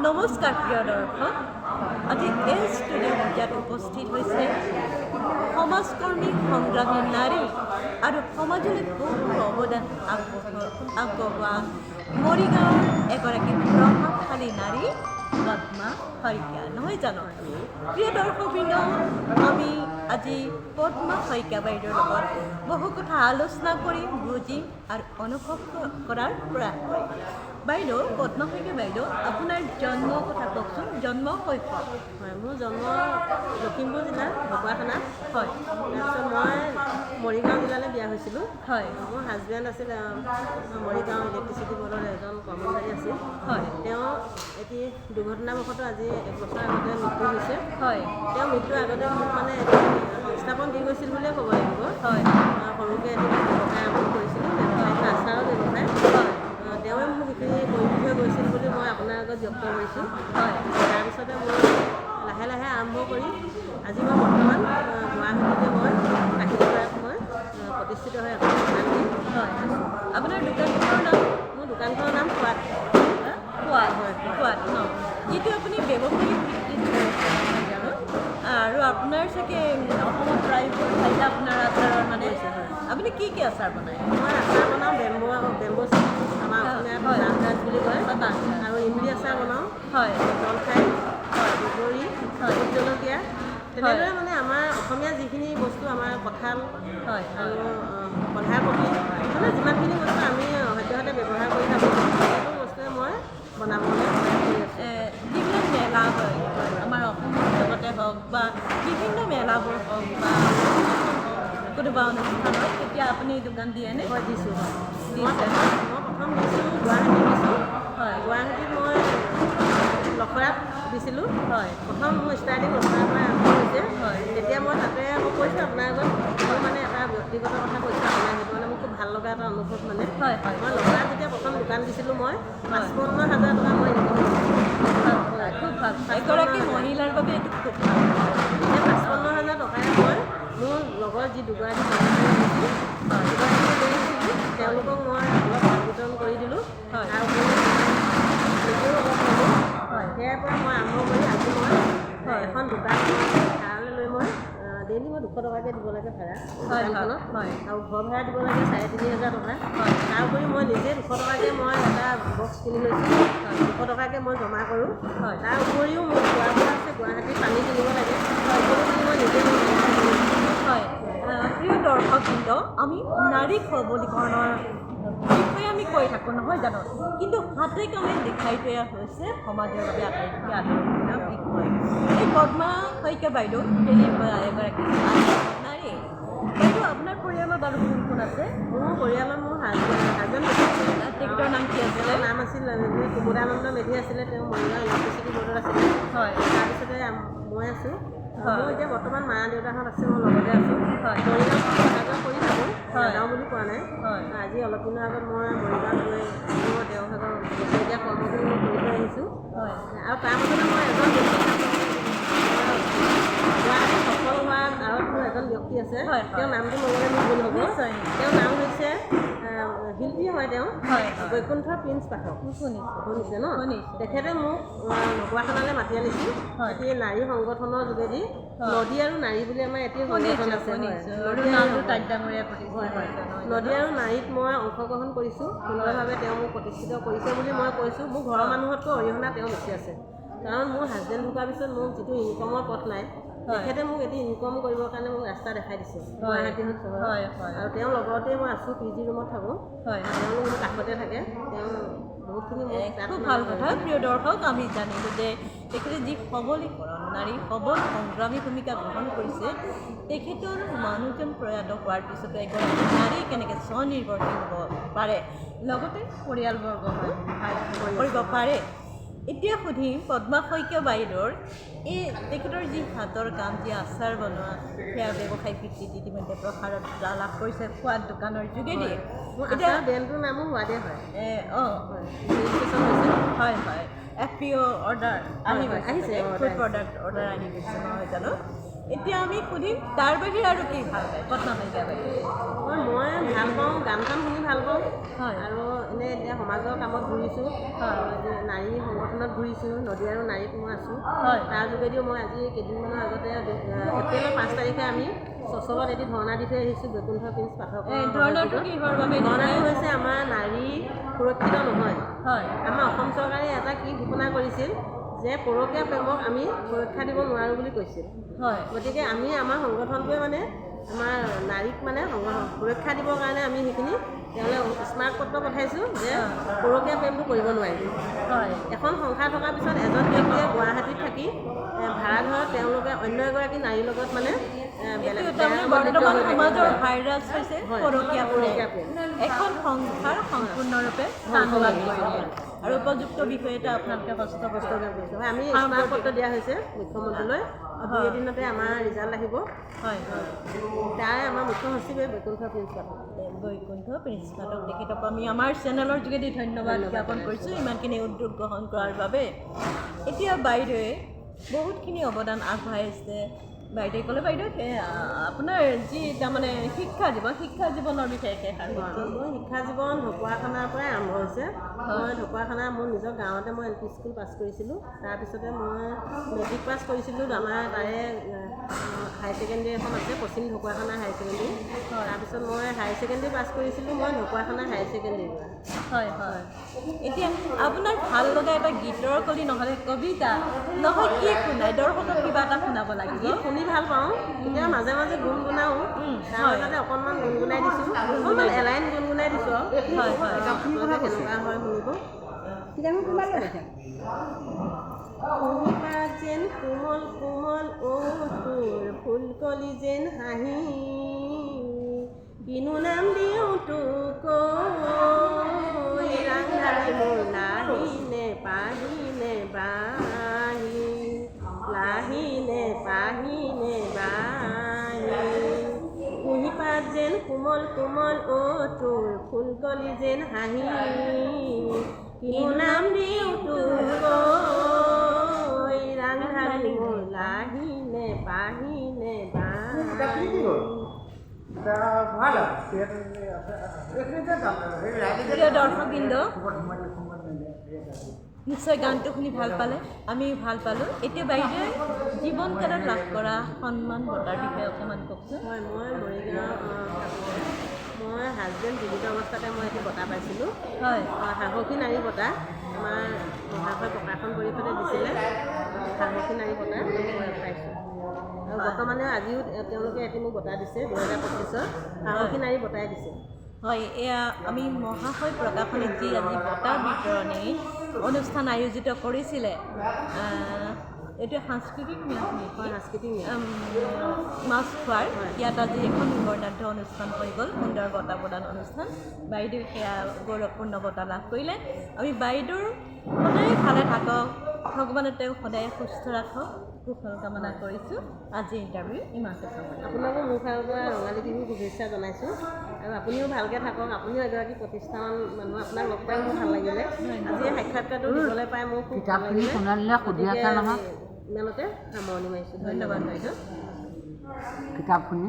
নমস্কাৰ প্ৰিয় দৰ্শক, আজি এই ষ্টুডিঅ' পৰ্যায়ত উপস্থিত হৈছে সমাজকৰ্মী সংগ্ৰামী নাৰী আৰু সমাজলৈ বহু অৱদান আগবঢ়োৱা মৰিগাঁৱৰ এগৰাকী প্ৰভাৱশালী নাৰী পদ্মা শইকীয়া, নহয় জানো? প্ৰিয় দৰ্শকবৃন্দ, আমি আজি পদ্মা শইকীয়া বাইদেউৰ লগত বহু কথা আলোচনা কৰিম, বুজিম আৰু অনুভৱ কৰাৰ প্ৰয়াস কৰিম। বাইদেউ, পদ্মা শইকীয়া বাইদেউ, আপোনাৰ জন্মৰ কথা কওকচোন। জন্ম শৈশৱ? হয়, মোৰ জন্ম লখিমপুৰ জিলাৰ ঢকুৱাখানাত। হয়। তাৰপিছত মই মৰিগাঁও জিলালৈ বিয়া হৈছিলোঁ। হয়। মোৰ হাজবেণ্ড আছিল মৰিগাঁও ইলেক্ট্ৰিচিটি বৰ্ডৰ এজন কৰ্মচাৰী আছিল। হয়। তেওঁ এটি দুৰ্ঘটনাবশতঃ আজি 1 বছৰ আগতে মৃত্যু হৈছে। হয়। তেওঁ মৃত্যুৰ আগতে মোক মানে সংস্থাপন দি গৈছিল বুলিয়ে ক'ব লাগিব। হয়। সৰুকৈ এটি ব্যৱসায় আৰম্ভ কৰিছিলোঁ, ব্যৱসায়টো আচাৰৰ ব্যৱসায়। হয়। তেওঁৱে মোক এইখিনি কৰি থৈ গৈছিল বুলি মই আপোনাৰ আগত ব্যক্ত কৰিছোঁ। হয়। তাৰপিছতে মই লাহে লাহে আৰম্ভ কৰি আজি মই বৰ্তমান গুৱাহাটীতে মই কাহিলীপাৰাত মই প্ৰতিষ্ঠিত হৈ এখন দোকান দিম। হয়। আপোনাৰ দোকানখনৰ নাম? মোৰ দোকানখনৰ নাম সোৱাদ। সোৱাদ। হয়, সোৱাদ ন? যিটো আপুনি ব্যৱসায়িক ভিত্তিত আৰু আপোনাৰ চাগে অসমত প্ৰায়বোৰ ঠাইতে আপোনাৰ আচাৰৰ মানে আপুনি কি কি আচাৰ বনায়? মই আচাৰ বনাওঁ বেম্বো চুপ, আমাৰ অসমীয়াত বাঁহগাজ বুলি কয়, আৰু ইমলি আচাৰ বনাওঁ। হয়। জলফাই, বগৰী, ভোট জলকীয়া, তেনেদৰে মানে আমাৰ অসমীয়া যিখিনি বস্তু, আমাৰ কঁঠাল আৰু বন্ধাকবি, মানে যিমানখিনি বস্তু আমি সদ্যহতে ব্যৱহাৰ কৰি থাকোঁ, সকলো বস্তুৱে মই বনাবলৈ প্ৰয়াস কৰি আছোঁ। যিবিলাক মেলা হয় আমাৰ অসমৰ জগতে হওক বা বিভিন্ন মেলাবোৰ হওক বা কোনোবা অনুষ্ঠানত, তেতিয়া আপুনি দোকান দিয়েনে? হয়, দিছোঁ। দিছে? মই প্ৰথম দিছোঁ গুৱাহাটীত দিছোঁ। হয়। গুৱাহাটীত মই লখৰাত দিছিলোঁ। হয়। প্ৰথম মোৰ ষ্টাৰ্টিং লখৰাৰ পৰা আৰম্ভ হৈছে। হয়। তেতিয়া মই তাতে মই কৈছোঁ আপোনাৰ আগত, মোৰ মানে এটা ব্যক্তিগত কথা কৈছোঁ আপোনাৰ, সেইটো মানে মোৰ খুব ভাল লগা এটা অনুভৱ মানে। হয়। হয়। মই লখৰাত যেতিয়া প্ৰথম দোকান দিছিলোঁ, মই 55,000 টকা মই ইনকম কৰিছিলোঁ। খুব ভাল। এগৰাকী মহিলাৰ বাবে এইটো খুব ভাল। সেই 55,000 টকাৰে মই মোৰ লগৰ যি দুগৰাকী কৰ্মচাৰী আহিছিল, দুগৰাকীকে লৈ আহিছিলোঁ। তেওঁলোকক মই অলপ বিতৰণ কৰি দিলোঁ। তাৰ উপৰি নিজেও অলপ ল'লোঁ। সেয়াৰ পৰা মই আৰম্ভ কৰি আজি মই এখন দোকান ভাড়ালৈ লৈ মই ডেইলি মই 200 টকাকৈ দিব লাগে ভাড়া দোকানখনত, আৰু ঘৰ ভাড়া দিব লাগে 3,500 টকা। তাৰ উপৰি মই নিজে 200 টকাকৈ মই এটা বক্স কিনি লৈছোঁ, 200 টকাকৈ মই জমা কৰোঁ। তাৰ উপৰিও মোৰ খোৱা বোৱা আছে, গুৱাহাটীত পানী কিনিব লাগে, সকলোখিনি মই নিজে হয়। প্ৰিয় দৰ্শকবৃন্দ, আমি নাৰী সবলীকৰণৰ বিষয়ে আমি কৈ থাকোঁ, নহয় জানো? কিন্তু হাতে কামে দেখাই দিয়া হৈছে সমাজৰ বাবে আটাইতকৈ আদৰণীয় বিষয়। এই পদ্মা শইকীয়া বাইদেউ তেনেকুৱা এগৰাকী নাৰী। বাইদেউ, আপোনাৰ পৰিয়ালত আৰু কোন কোন আছে? মোৰ পৰিয়ালত মোৰ হাজবেণ্ড, তেখেতৰ নাম কি আছিলে? তেওঁৰ নাম আছিল কুমুদানন্দ মেধি আছিলে। তেওঁ মৰিগাঁও ইলেক্ট্ৰিচিটি বৰ্ডত আছিলে। হয়। তাৰপিছতে মই আছোঁ। মোৰ এতিয়া বৰ্তমান মা দেউতাহঁত আছে, মোৰ লগতে আছোঁ। মৰিগাঁও অহা-যোৱা কৰি থাকোঁ, নাযাওঁ বুলি কোৱা নাই। আজি অলপ দিনৰ আগত মই মৰিগাঁৱত গৈ মোৰ দেওভাগৰ বছৰীয়া কৰ্মখিনি মই কৰি থৈ আহিছোঁ। আৰু তাৰ মাজতে মই এজন গুৱাহাটীত সফল হোৱা আঁৰত মোৰ এজন ব্যক্তি আছে। তেওঁৰ নামটো নগ'লে মোৰ ভুল হ'ব। তেওঁৰ নাম হৈছে শিল্পী হয় তেওঁ, বৈকুণ্ঠ প্ৰিন্স পাঠক। শুনিছে ন? তেখেতে মোক ঢকুৱাখানালৈ মাতি আনিছিল। এটি নাৰী সংগঠনৰ যোগেদি নদী আৰু নাৰী বুলি আমাৰ এটি সংগঠন আছে। নদী আৰু নাৰীত মই অংশগ্ৰহণ কৰিছোঁ। সুন্দৰভাৱে তেওঁ মোক প্ৰতিষ্ঠিত কৰিছে বুলি মই কৈছোঁ। মোৰ ঘৰৰ মানুহতকৈ অৰিহণা তেওঁ বেছি আছে, কাৰণ মোৰ হাজবেণ্ড ঢুকোৱাৰ পিছত মোক যিটো ইনকমৰ পথ নাই, তেখেতে মোক এটি ইনকম কৰিবৰ কাৰণে মোক ৰাস্তা দেখাই দিছে গুৱাহাটী চহৰত। আৰু তেওঁৰ লগতে মই আছোঁ, PG ৰুমত থাকোঁ। তেওঁলোক মোৰ কাষতে থাকে। তেওঁ বহুতখিনি খুব ভাল কথা। প্ৰিয় দৰ্শক, আমি জানিলোঁ যে তেখেতে যি সবলীকৰণ, নাৰী সবল সংগ্ৰামী ভূমিকা গ্ৰহণ কৰিছে, তেখেতৰ মানুহজন প্ৰয়াত হোৱাৰ পিছতো এগৰাকী নাৰী কেনেকৈ স্বনিৰ্ভৰশীল হ'ব পাৰে, লগতে পৰিয়ালবৰ্গকো সহায় কৰিব পাৰে। এতিয়া সুধিম পদ্মা শইকীয়া বাইদেউৰ এই তেখেতৰ যি হাতৰ কাম, যি আচাৰ বনোৱা, সেয়া ব্যৱসায়িক ভিত্তিত ইতিমধ্যে প্ৰসাৰত লাভ কৰিছে সোৱাদ দোকানৰ যোগেদি। এতিয়া ব্ৰেণ্ডটোৰ নামো সোৱাদে হয়। হয়। FPO অৰ্ডাৰ আহিছে, ফুড প্ৰডাক্ট অৰ্ডাৰ আহি গৈছে, নহয় জানো? এতিয়া আমি সুধিম তাৰ বাহিৰে আৰু কি ভাল পায় পদ্মা শইকীয়া বাইদেউ? মই ভাল পাওঁ, গান চান শুনি ভাল পাওঁ। আৰু এনেই এতিয়া সমাজৰ কামত ঘূৰিছোঁ, নাৰী আমি সংগঠনত ঘূৰিছোঁ, নদী আৰু নাৰীত মই আছোঁ। হয় তাৰ যোগেদিও মই আজি কেইদিনমানৰ আগতে এপ্ৰিলৰ 5 তাৰিখে আমি চচলত এটি ধৰ্ণা দি থৈ আহিছোঁ বৈকুণ্ঠ প্ৰিন্স পাঠক। এই ধৰ্ণাটো কিহৰ বাবে ধৰ্ণাটো হৈছে আমাৰ নাৰী সুৰক্ষিত নহয়। হয় আমাৰ অসম চৰকাৰে এটা কি ঘোষণা কৰিছিল যে পৰকীয়া প্ৰেমক আমি সুৰক্ষা দিব নোৱাৰোঁ বুলি কৈছিল। হয় গতিকে আমি আমাৰ সংগঠনটোৱে মানে আমাৰ নাৰীক মানে সুৰক্ষা দিবৰ কাৰণে আমি সেইখিনি তেওঁলৈ স্মাৰক পত্ৰ পঠাইছোঁ যে পৰকীয়া প্ৰেমটো কৰিব নোৱাৰিব। হয় এখন সংসাৰ থকাৰ পিছত এজন ব্যক্তিয়ে গুৱাহাটীত থাকি ভাড়াঘৰত তেওঁলোকে অন্য এগৰাকী নাৰীৰ লগত মানে বৰ্তমান সমাজৰ ভাইৰাছ হৈছে হয়, পৰকীয়া পৰকীয়া প্ৰেম। প্ৰেম। এখন সংসাৰ সম্পূৰ্ণৰূপে ধ্বংস কৰিলে আৰু উপযুক্ত বিষয় এটা আপোনালোকে হস্তগত কৰিছে। হয়, আমি স্মাৰক পত্ৰ দিয়া হৈছে মুখ্যমন্ত্ৰীলৈ। দুই এদিনতে আমাৰ ৰিজাল্ট আহিব। হয় তাই আমাৰ মুখ্য সচিবে বৈকুণ্ঠ প্ৰিন্স পাঠক। বৈকুণ্ঠ প্ৰিন্স পাঠক তেখেতক আমি আমাৰ চেনেলৰ যোগেদি ধন্যবাদ জ্ঞাপন কৰিছোঁ ইমানখিনি উদ্যোগ গ্ৰহণ কৰাৰ বাবে। এতিয়া বাইদেৱে বহুতখিনি অৱদান আগবঢ়াইছে। বাইদেৱে ক'লে বাইদেউ আপোনাৰ যি তাৰমানে শিক্ষা জীৱনৰ বিষয়ে মোৰ শিক্ষা জীৱন ঢকুৱাখানাৰ পৰাই আৰম্ভ হৈছে। মই ঢকুৱাখানা মোৰ নিজৰ গাঁৱতে মই LP স্কুল পাছ কৰিছিলোঁ। তাৰপিছতে মই মেট্ৰিক পাছ কৰিছিলোঁ। আমাৰ তাৰে হাই ছেকেণ্ডেৰী এখন আছে পশ্চিম ঢকুৱাখানা হাই ছেকেণ্ডেৰী। তাৰপিছত মই হাই ছেকেণ্ডেৰী পাছ কৰিছিলোঁ মই ঢকুৱাখানা হাই ছেকেণ্ডেৰী পৰা। হয় হয় এতিয়া আপোনাৰ ভাল লগা এটা গীতৰ কলি নহ'লে কবিতা নহয় কি শুনাই দৰ্শকক কিবা এটা শুনাব লাগিব। শুনি ভাল পাওঁ, কেতিয়াবা মাজে মাজে গুণগুণাওঁ। তাৰ মাজতে অকণমান গুণগুণাই দিছোঁ, অকণমান এলাইন গুণগুণাই দিছোঁ আৰু হয় হয় আপোনালোকে কেনেকুৱা হয় শুনিব। কুঁহিপাত যেন কোমল কোমল তোৰ ফুলকলি যেন হাঁহি কিনো নাম দিওঁ তোক ৰাংঢালী মোৰ লাহিনে পাহিনে বাহি লাহিনে পাহিনে বাহি কুঁহিপাত যেন কোমল কোমল তোৰ ফুলকলি যেন হাঁহি কিনো নাম দিওঁ তোক ৰাংঢালী মোৰ লাহিনে পাহিনে বাহি। প্ৰিয় দৰ্শকবৃন্দ নিশ্চয় গানটো শুনি ভাল পালে, আমি ভাল পালোঁ। এতিয়া বাইদেৱে জীৱনকালত লাভ কৰা সন্মান বঁটাৰ বিষয়ে অকণমান কওকচোন। হয়, মই মৰিগাঁও মই হাজবেণ্ড জীৱিত অৱস্থাতে মই এটি বঁটা পাইছিলোঁ। হয় সাহসী নাৰী বঁটা আমাৰ মহাশয় প্ৰকাশন পৰিষদে দিছিলে। সাহসী নাৰী বঁটা মই পাইছোঁ আৰু বৰ্তমানে আজিও তেওঁলোকে এটি মোক বঁটা দিছে 2025 সাহসী নাৰী বঁটাই দিছে। হয় এয়া আমি মহাশয় প্ৰকাশনীত যি আজি বঁটাৰ বিতৰণী অনুষ্ঠান আয়োজিত কৰিছিলে এইটো সাংস্কৃতিক সাংস্কৃতিক মাছ খোৱাৰ ইয়াত আজি এখন বৰ্ণাঢ্য অনুষ্ঠান হৈ গ'ল, সুন্দৰ বঁটা প্ৰদান অনুষ্ঠান। বাইদেউ সেয়া গৌৰৱপূৰ্ণ বঁটা লাভ কৰিলে। আমি বাইদেউৰ সদায় ভালে থাকক, ভগৱানে তেওঁক সদায় সুস্থ ৰাখক, কুশল কামনা কৰিছোঁ। আজি ইণ্টাৰভিউ ইমানতে সময়। আপোনাকো মোৰ ফালৰ পৰা ৰঙালী বিহুৰ শুভেচ্ছা জনাইছোঁ আৰু আপুনিও ভালকৈ থাকক। আপুনিও এগৰাকী প্ৰতিষ্ঠান মানুহ, আপোনাক লগ পাই মোৰ ভাল লাগিলে। আজি এই সাক্ষাৎকাৰটো দিবলৈ পাই মোৰ খুব ভাল লাগিলে। ইমানতে সামৰণি মাৰিছোঁ। ধন্যবাদ বাইদেউ। কিতাপ শুনি